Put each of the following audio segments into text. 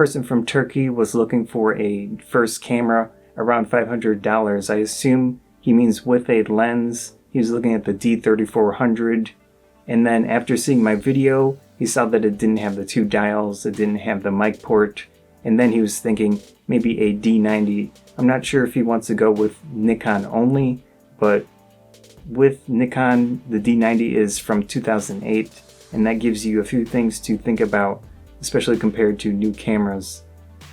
Person from Turkey was looking for a first camera around $500. I assume he means with a lens. He was looking at the D3400, and then after seeing my video, he saw that it didn't have the two dials, it didn't have the mic port, and then he was thinking maybe a D90. I'm not sure if he wants to go with Nikon only, but with Nikon, the D90 is from 2008, and that gives you a few things to think about, especially compared to new cameras.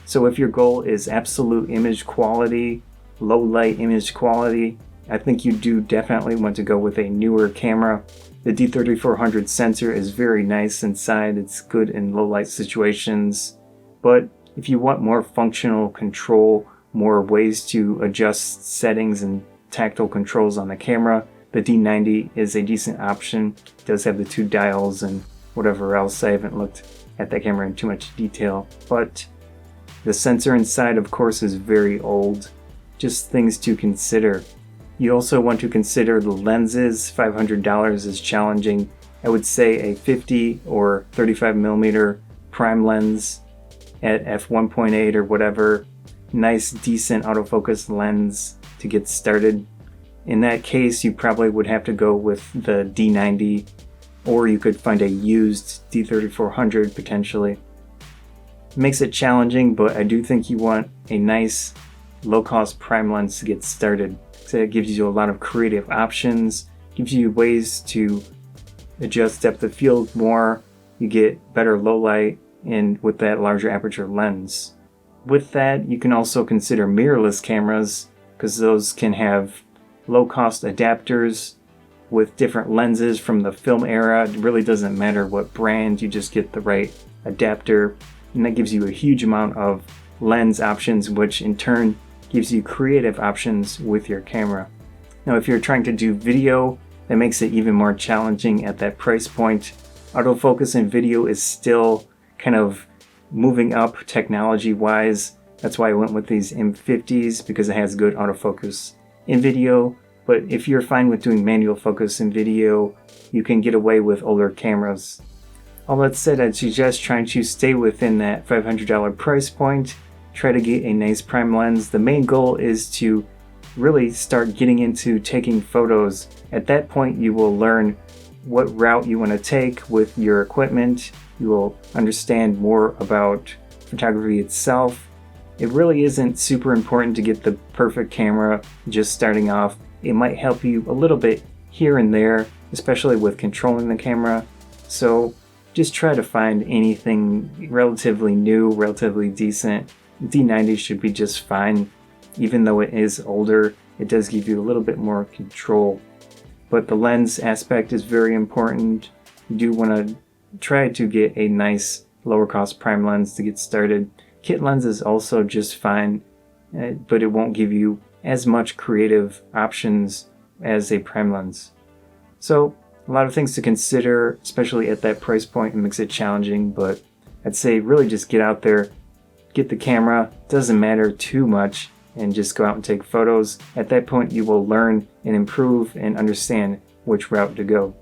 So if your goal is absolute image quality, low light image quality, I think you do definitely want to go with a newer camera. The D3400 sensor is very nice inside, it's good in low light situations, but if you want more functional control, more ways to adjust settings and tactile controls on the camera, the D90 is a decent option. It does have the two dials and whatever else. I haven't looked at that camera in too much detail, but the sensor inside, of course, is very old. Just things to consider. You also want to consider the lenses. $500 is challenging. I would say a 50 or 35mm prime lens at f1.8 or whatever. Nice, decent autofocus lens to get started. In that case, you probably would have to go with the D90, or you could find a used D3400 potentially. It makes it challenging, but I do think you want a nice low-cost prime lens to get started. So it gives you a lot of creative options, gives you ways to adjust depth of field more, you get better low light, and with that larger aperture lens. With that, you can also consider mirrorless cameras, because those can have low-cost adapters with different lenses from the film era. It really doesn't matter what brand, you just get the right adapter, and that gives you a huge amount of lens options, which in turn gives you creative options with your camera. Now, if you're trying to do video, that makes it even more challenging at that price point. Autofocus in video is still kind of moving up technology-wise. That's why I went with these M50s, because it has good autofocus in video. But if you're fine with doing manual focus in video, you can get away with older cameras. All that said, I'd suggest trying to stay within that $500 price point. Try to get a nice prime lens. The main goal is to really start getting into taking photos. At that point, you will learn what route you want to take with your equipment. You will understand more about photography itself. It really isn't super important to get the perfect camera just starting off. It might help you a little bit here and there, especially with controlling the camera. So just try to find anything relatively new, relatively decent. D90 should be just fine. Even though it is older, it does give you a little bit more control. But the lens aspect is very important. You do want to try to get a nice lower cost prime lens to get started. Kit lens is also just fine, but it won't give you as much creative options as a prime lens. So a lot of things to consider, especially at that price point. It makes it challenging, but I'd say really just get out there, get the camera, doesn't matter too much, and just go out and take photos. At that point, you will learn and improve and understand which route to go.